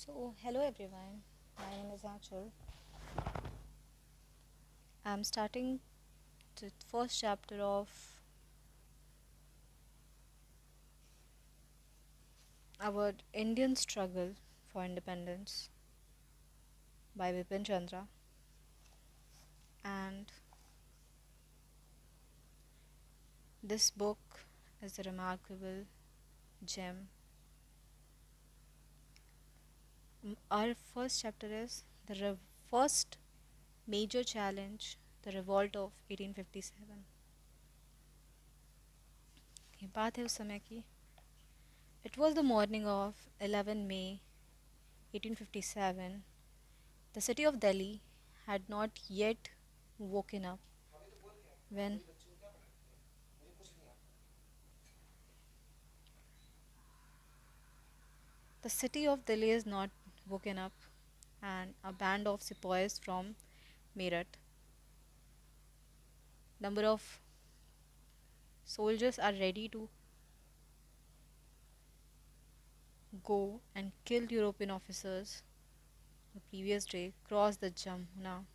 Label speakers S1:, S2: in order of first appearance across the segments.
S1: Hello everyone. My name is Achal. I'm starting the first chapter of our Indian struggle for independence by Bipin Chandra. And this book is a remarkable gem. Our first chapter is first major challenge, the revolt of 1857. ये बात है उस समय की. It was the morning of 11 May 1857. The city of Delhi had not yet woken up when the city of Delhi is not woken up and a band of sepoys from Meerut, number of soldiers are ready to go and kill European officers the previous day, cross the Jamuna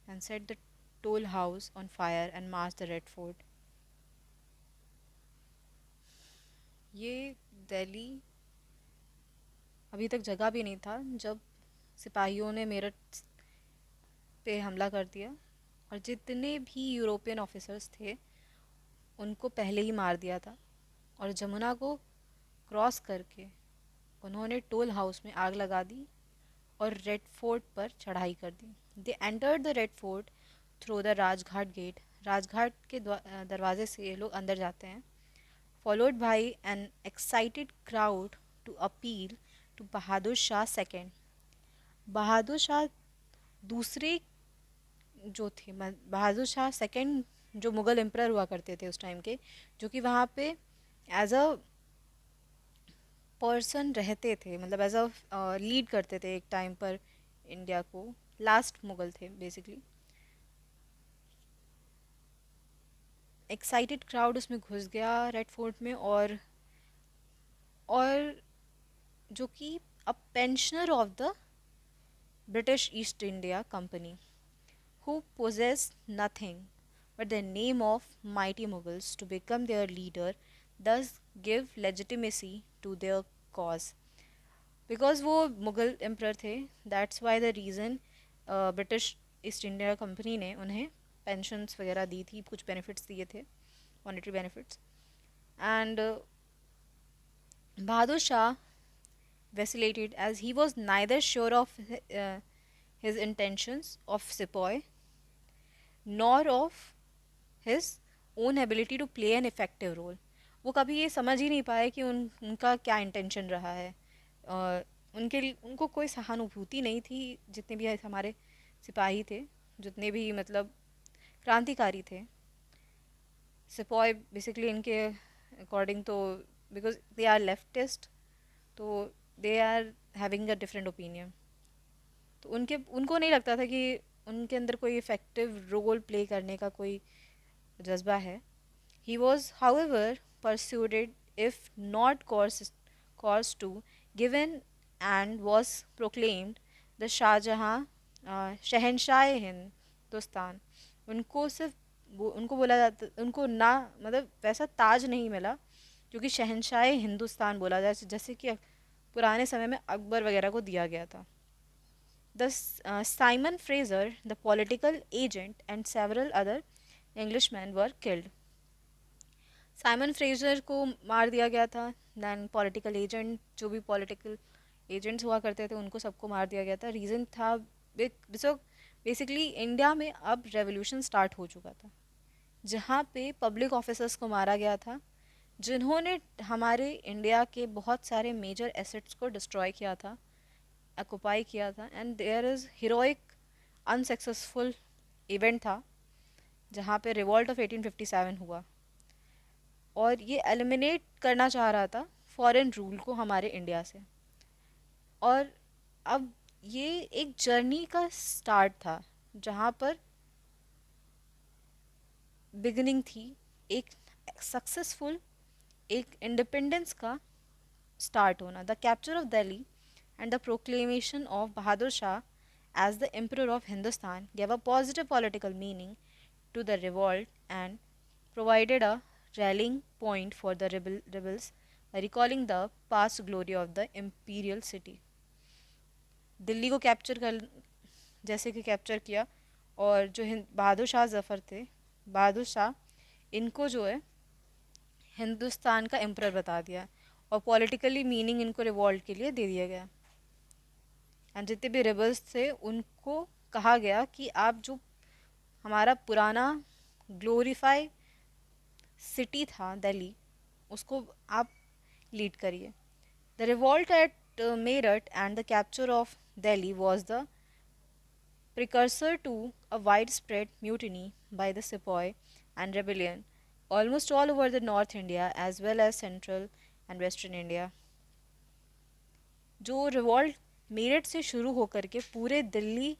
S1: and set the toll house on fire and march the Red Fort. ये दिल्ली अभी तक जगह भी नहीं था जब सिपाहियों ने मेरठ पे हमला कर दिया और जितने भी यूरोपियन ऑफिसर्स थे उनको पहले ही मार दिया था और जमुना को क्रॉस करके उन्होंने टोल हाउस में आग लगा दी और रेड फोर्ट पर चढ़ाई कर दी. They entered the Red Fort through the Rajghat gate. Rajghat के दरवाजे से ये लोग अंदर जाते हैं. Followed by an excited crowd to appeal to Bahadur Shah second. Bahadur Shah दूसरे जो थे, बहादुर शाह सेकेंड जो मुग़ल एम्परर हुआ करते थे उस टाइम के, जो कि वहाँ पे एज अ पर्सन रहते थे, मतलब एज अ लीड करते थे एक टाइम पर इंडिया को. लास्ट मुग़ल थे बेसिकली. एक्साइटेड क्राउड उसमें घुस गया रेड फोर्ट में और जो कि a pensioner of the British East India Company who possessed nothing but the name of mighty Mughals to become their leader, thus give legitimacy to their cause. Because वो Mughal emperor थे, that's why the reason British East India company ने उन्हें pensions वगैरह दी थी, कुछ benefits दिए थे, monetary benefits. And Bahadur Shah vacillated as he was neither sure of his intentions of sepoy nor of his own ability to play an effective role. वो कभी ये समझ ही नहीं पाए कि उनका क्या इंटेंशन रहा है. उनको कोई सहानुभूति नहीं थी. जितने भी हमारे सिपाही थे, जितने भी मतलब क्रांतिकारी थे, सिपॉय बेसिकली इनके अकॉर्डिंग तो बिकॉज दे आर लेफ्टिस्ट, तो they are having a different opinion. तो उनको नहीं लगता था कि उनके अंदर कोई इफ़ेक्टिव रोल प्ले करने का कोई जज्बा है. He was, however, persuaded, if not caused to, given and was proclaimed the Shahjahan शहनशाह हिंदुस्तान. उनको सिर्फ उनको बोला जाता, उनको ना मतलब वैसा ताज नहीं मिला क्योंकि शहनशाह हिंदुस्तान बोला जाए जैसे कि पुराने समय में अकबर वगैरह को दिया गया था. Thus, Simon Fraser, the political agent, and several other Englishmen were killed. Simon Fraser को मार दिया गया था. दैन पॉलिटिकल एजेंट, जो भी पॉलिटिकल एजेंट्स हुआ करते थे उनको सबको मार दिया गया था. रीज़न था बेसिकली इंडिया में अब रेवोल्यूशन स्टार्ट हो चुका था, जहाँ पे पब्लिक ऑफिसर्स को मारा गया था जिन्होंने हमारे इंडिया के बहुत सारे मेजर एसेट्स को डिस्ट्रॉय किया था, ऑक्युपाई किया था. And there is heroic unsuccessful event था जहाँ पे रिवॉल्ट ऑफ 1857 हुआ और ये एलिमिनेट करना चाह रहा था फॉरेन रूल को हमारे इंडिया से. और अब ये एक जर्नी का स्टार्ट था जहाँ पर बिगिनिंग थी एक सक्सेसफुल एक इंडिपेंडेंस का स्टार्ट होना. The capture of Delhi and the proclamation of Bahadur Shah as the Emperor of Hindustan gave a positive political meaning to the revolt and provided a rallying point for the rebels by recalling the past glory of the imperial city. Delhi को capture कर जैसे कि capture किया, और जो बहादुर शाह जफ़र थे, बहादुर शाह, इनको जो है हिंदुस्तान का एम्परर बता दिया और पॉलिटिकली मीनिंग इनको रिवॉल्ट के लिए दे दिया गया। एंड जितने भी रेबल्स थे उनको कहा गया कि आप जो हमारा पुराना ग्लोरीफाई सिटी था दिल्ली, उसको आप लीड करिए। The revolt at Meerut and the capture of Delhi was the precursor to a widespread mutiny by the sepoy and rebellion almost all over the North India as well as Central and Western India. जो revolt Meerut से शुरू होकर के पूरे दिल्ली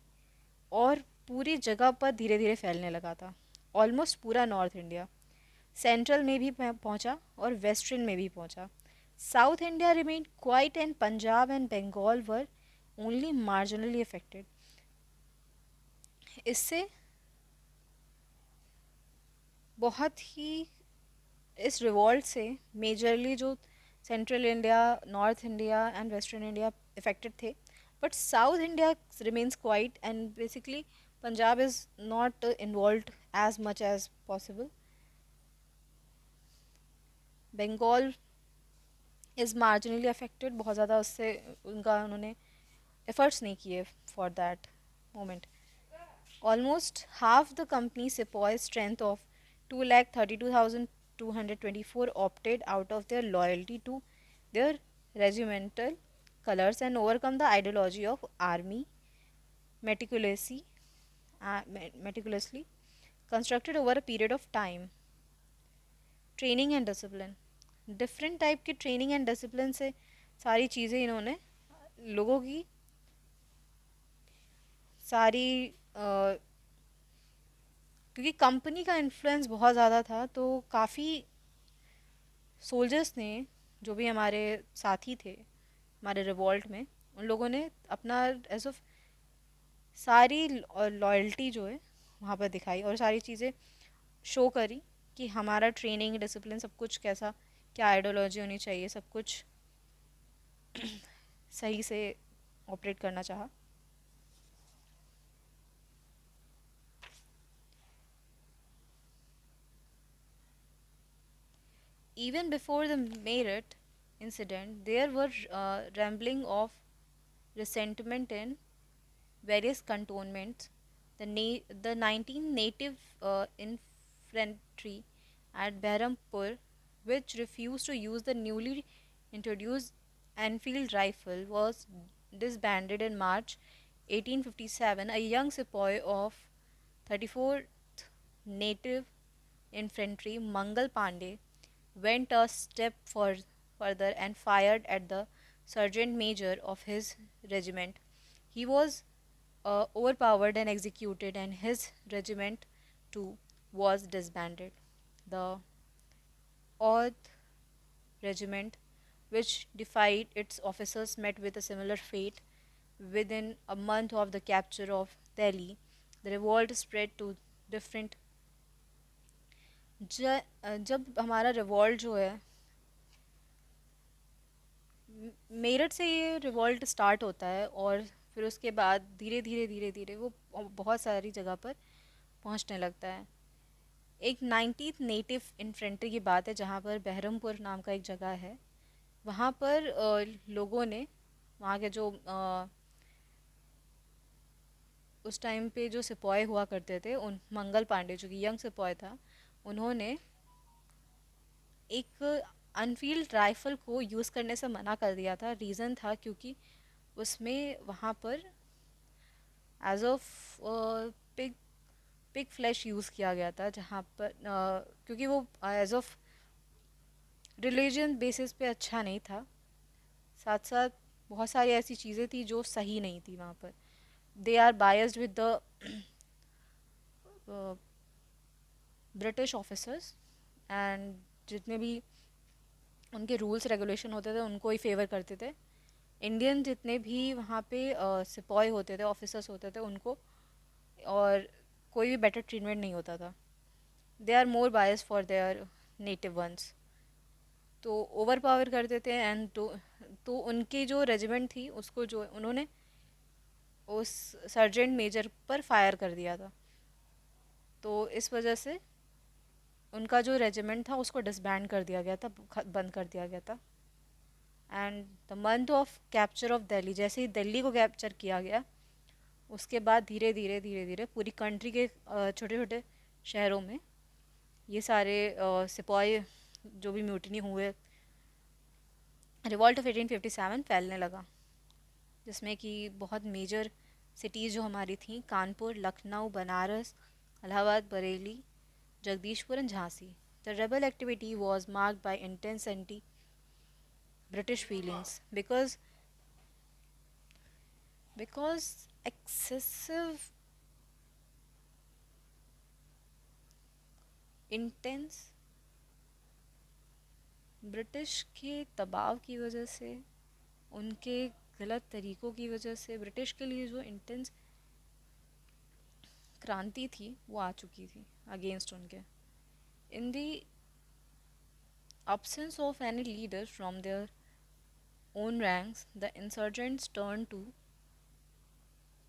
S1: और पूरी जगह पर धीरे धीरे फैलने लगा था, ऑलमोस्ट पूरा नॉर्थ इंडिया, सेंट्रल में भी पहुंचा और वेस्टर्न में भी पहुंचा। South India remain quiet and Punjab and Bengal were only marginally affected. इससे बहुत ही इस रिवॉल्ट से मेजरली जो central India, north India and western India affected थे, but South India remains quiet and basically Punjab is not involve as much as possible. Bengal is marginally affected, बहुत ज़्यादा उससे उन्होंने एफर्ट्स नहीं किए for that moment. Almost half the company's sepoy strength of 232,224 opted out of their loyalty to their regimental colors and overcome the ideology of army meticulously, meticulously constructed over a period of time. Training and discipline. Different type के training and discipline से सारी चीज़ें इन्होंने लोगों की सारी क्योंकि company का इन्फ्लुएंस बहुत ज़्यादा था, तो काफ़ी सोल्जर्स ने, जो भी हमारे साथी थे हमारे रिवॉल्ट में, उन लोगों ने अपना एज ऑफ सारी लॉयल्टी जो है वहाँ पर दिखाई और सारी चीज़ें शो करी कि हमारा ट्रेनिंग, डिसिप्लिन, सब कुछ कैसा, क्या आइडियोलॉजी होनी चाहिए, सब कुछ सही से ऑपरेट करना चाहा। Even before the Meerut incident, there were rambling of resentment in various cantonments. The 19 native infantry at Behrampur, which refused to use the newly introduced Enfield rifle, was disbanded in March 1857. A young sepoy of 34th Native Infantry, Mangal Pandey, went a step further and fired at the sergeant major of his regiment. He was overpowered and executed, and his regiment too was disbanded. The Oath regiment, which defied its officers, met with a similar fate. Within a month of the capture of Delhi, the revolt spread to different जब हमारा revolt जो है मेरठ से, ये revolt start होता है और फिर उसके बाद धीरे धीरे धीरे धीरे वो बहुत सारी जगह पर पहुंचने लगता है। एक 90th नेटिव इन्फेंट्री की बात है जहाँ पर बहरमपुर नाम का एक जगह है, वहाँ पर लोगों ने, वहाँ के जो उस टाइम पे जो सिपाही हुआ करते थे, उन मंगल पांडे जो कि यंग सिपाही था, उन्होंने एक अनफील्ड राइफल को यूज़ करने से मना कर दिया था। रीज़न था क्योंकि उसमें वहाँ पर age of pig pig flesh use किया गया था, जहाँ पर क्योंकि वो एज ऑफ रिलीजन बेसिस पे अच्छा नहीं था। साथ साथ बहुत सारी ऐसी चीज़ें थी जो सही नहीं थी वहाँ पर। They are biased with the British officers and जितने भी उनके रूल्स रेगुलेशन होते थे उनको ही फेवर करते थे। इंडियन जितने भी वहाँ पे सिपाही होते थे, ऑफिसर्स होते थे, उनको और कोई भी बेटर ट्रीटमेंट नहीं होता था. They are more bias for their native ones. तो ओवर पावर करते थे. एंड तो उनकी जो रेजिमेंट थी उसको जो उन्होंने उस सर्जेंट मेजर पर फायर कर दिया था. तो इस वजह से उनका जो रेजिमेंट था उसको डिसबैंड कर दिया गया था, बंद कर दिया गया था. And the month of capture of Delhi, जैसे ही दिल्ली को कैप्चर किया गया उसके बाद धीरे धीरे धीरे धीरे पूरी कंट्री के छोटे छोटे शहरों में ये सारे सिपाही जो भी म्यूटनी हुए, रिवॉल्ट ऑफ 1857 फैलने लगा. जिसमें कि बहुत मेजर सिटीज़ जो हमारी थी, Kanpur, Lucknow, Banaras, Allahabad, Bareilly, Jagdishpur and Jhansi. The rebel activity was marked by intense anti-British feelings because excessive intense British के दबाव की वजह से, उनके गलत तरीक़ों की वजह से ब्रिटिश के लिए जो इंटेंस क्रांति थी वो आ चुकी थी अगेंस्ट उनके. इन दी absence of any leader from their own ranks, the insurgents turned to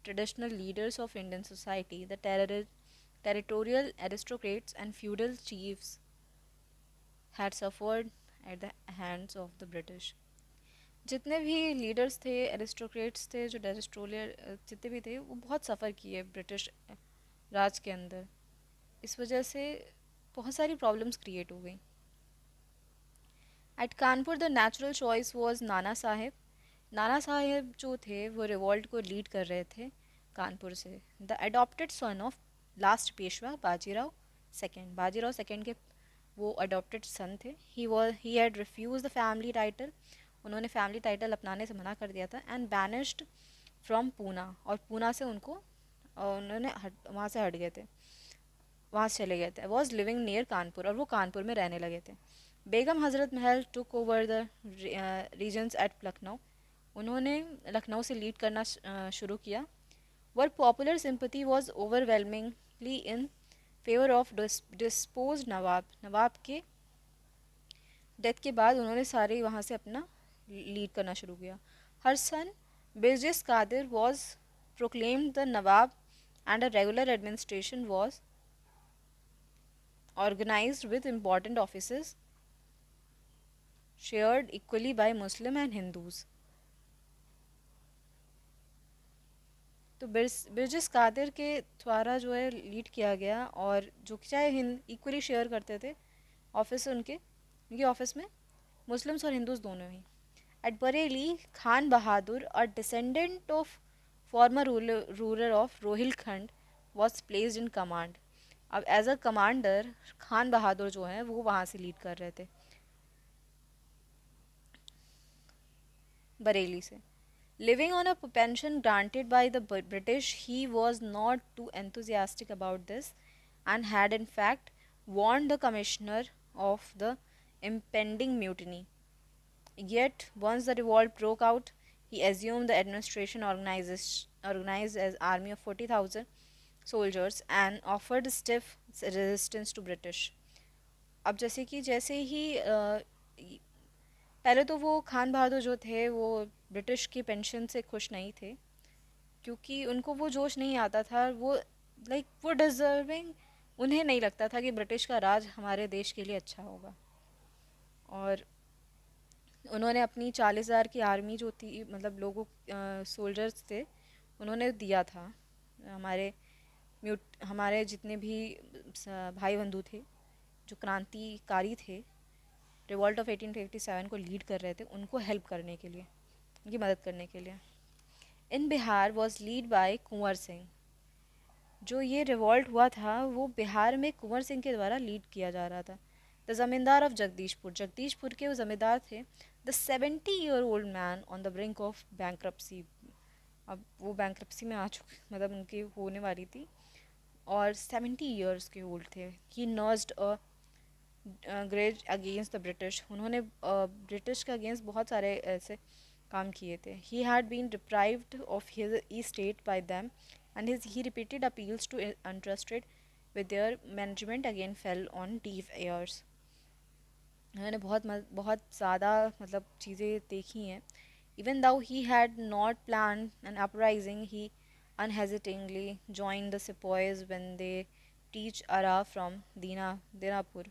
S1: traditional leaders of Indian society, the territorial aristocrats and feudal chiefs had suffered at the hands of the British. जितने भी leaders थे, aristocrats थे, जो territorial जितने भी थे, वो बहुत सफ़र किए ब्रिटिश राज के अंदर. इस वजह से बहुत सारी प्रॉब्लम्स क्रिएट हो गई. At Kanpur the natural choice was Nana Saheb. Nana Saheb जो थे वो रिवॉल्ट को लीड कर रहे थे कानपुर से. The adopted son of last Peshwa Bajirao second. Bajirao second के वो अडॉप्टेड सन थे. He had refuse the family title. उन्होंने फैमिली टाइटल अपनाने से मना कर दिया था. And banished from Poona. और पूना से उनको उन्होंने वहाँ से हट गए थे, वहाँ से चले गए थे. Was living near Kanpur. और वो कानपुर में रहने लगे थे. Begum Hazrat Mahal took over the regions at Lucknow. उन्होंने लखनऊ से लीड करना शुरू किया. Their popular sympathy was overwhelmingly in favour of deposed nawab. Nawab के डेथ के बाद उन्होंने सारे वहाँ से अपना लीड करना शुरू किया. Her son Birjis Qadir was proclaimed the nawab and a regular administration was organized with important offices shared equally by Muslim and Hindus. तो बिरजिस कादिर के द्वारा जो है लीड किया गया, और जो चाहे हिंद इक्वली शेयर करते थे ऑफिस उनके ऑफिस में मुस्लिम्स और हिंदूज दोनों ही. At Bareilly Khan Bahadur, a descendant of former ruler of Rohilkhand, was placed in command. अब as a commander Khan Bahadur जो हैं वो वहाँ से लीड कर रहे थे बरेली से. Living on a pension granted by the British, he was not too enthusiastic about this and had in fact warned the commissioner of the impending mutiny. Yet, once the revolt broke out, he assumed the administration organized as army of 40,000 soldiers and offered stiff resistance to British. अब जैसे ही पहले तो वो खान बहादुर जो थे वो British की pension से खुश नहीं थे, क्योंकि उनको वो जोश नहीं आता था. वो वो डिज़र्विंग, उन्हें नहीं लगता था कि ब्रिटिश का राज हमारे देश के लिए अच्छा होगा. और उन्होंने अपनी 40,000 की आर्मी जो थी, मतलब लोगों सोल्जर्स थे, उन्होंने दिया था. हमारे जितने भी भाई बंधु थे जो क्रांतिकारी थे, रिवॉल्ट ऑफ 1857 को लीड कर रहे थे, उनको हेल्प करने के लिए, उनकी मदद करने के लिए. इन Bihar was lead by Kunwar Singh. जो ये रिवॉल्ट हुआ था वो बिहार में कुंवर सिंह के द्वारा लीड किया जा रहा था. द ज़मींदार ऑफ जगदीशपुर. जगदीशपुर के वो ज़मींदार थे. The 70-year-old man on the brink of bankruptcy. अब वो बैंक्रप्सी में आ चुके, मतलब उनकी होने वाली थी, और 70 ईयर्स के ओल्ड थे. He nursed a grudge against the British. उन्होंने ब्रिटिश के अगेंस्ट बहुत सारे ऐसे काम किए थे. He had been deprived of his estate by them, and his he repeated appeals to entrusted with their management again fell on deaf ears. उन्होंने बहुत ज़्यादा मतलब चीज़ें देखी हैं. Even though he had not planned an uprising, he unhesitatingly joined the sepoys when they reached Ara from Dinapur.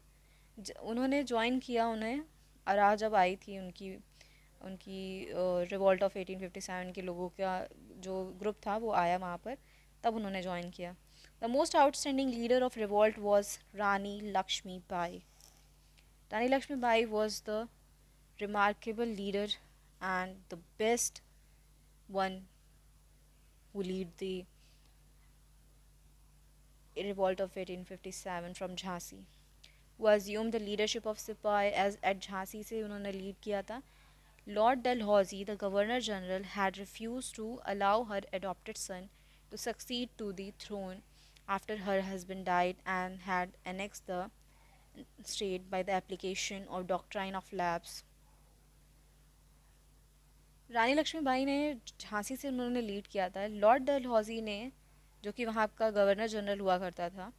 S1: उन्होंने join किया उन्हें. अरा जब आई थी उनकी उनकी रिवॉल्ट ऑफ 1857 के लोगों का जो ग्रुप था वो आया वहाँ पर, तब उन्होंने ज्वाइन किया. The most outstanding leader of revolt was Rani Lakshmi Bai. Rani Lakshmi Bai was the remarkable leader and the best one who lead the revolt of 1857 from Jhansi, who assumed the leadership of Sipai as at Jhansi से उन्होंने lead किया था. Lord Dalhousie, the Governor General, had refused to allow her adopted son to succeed to the throne after her husband died and had annexed the state by the application of doctrine of lapse. रानी लक्ष्मीबाई ने झांसी से उन्होंने lead किया था. Lord Dalhousie ने, जो कि वहाँ का गवर्नर जनरल हुआ करता था,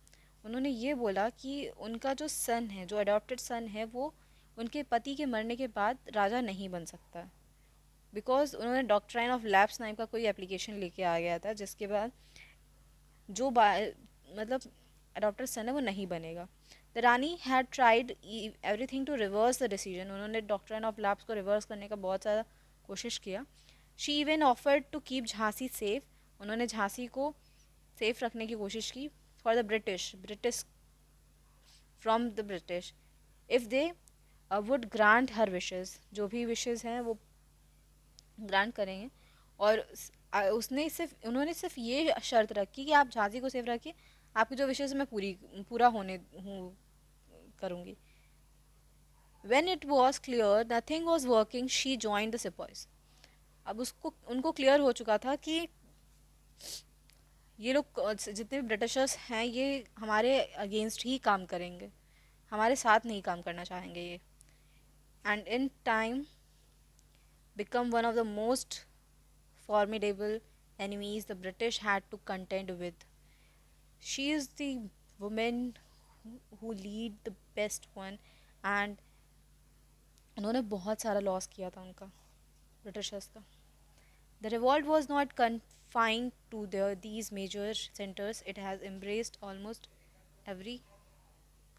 S1: उन्होंने ये बोला कि उनका जो सन है, जो अडॉप्टेड सन है, वो उनके पति के मरने के बाद राजा नहीं बन सकता. बिकॉज उन्होंने डॉक्ट्राइन ऑफ लैप्स नाम का कोई एप्लीकेशन लेके आ गया था, जिसके बाद जो मतलब अडॉप्टेड सन है वो नहीं बनेगा. The Rani had tried everything to reverse the decision. उन्होंने डॉक्ट्राइन ऑफ लैप्स को रिवर्स करने का बहुत ज़्यादा कोशिश किया. She even offered to keep Jhansi safe. उन्होंने झांसी को सेफ रखने की कोशिश की for the British from the British if they would grant her wishes. जो भी विशेज़ हैं वो ग्रांट करेंगे. और उन्होंने सिर्फ ये शर्त रखी कि आप झांसी को सेफ रखिए, आपकी जो विशेज़ मैं पूरा होने करूँगी. When it was clear nothing was working, she joined the sepoys. अब उनको क्लियर हो चुका था कि ये लोग जितने भी ब्रिटिशर्स हैं ये हमारे अगेंस्ट ही काम करेंगे, हमारे साथ नहीं काम करना चाहेंगे ये. And in time become one of the most formidable enemies the British had to contend with. She is the woman who lead the best one, and उन्होंने बहुत सारा लॉस किया था उनका, ब्रिटिशर्स का. The revolt was not confined to these major centers. It has embraced almost every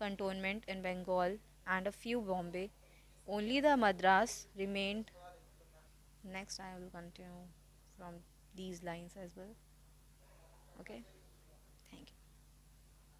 S1: cantonment in Bengal and a few Bombay. Only the Madras remained. Next, I will continue from these lines as well. Okay.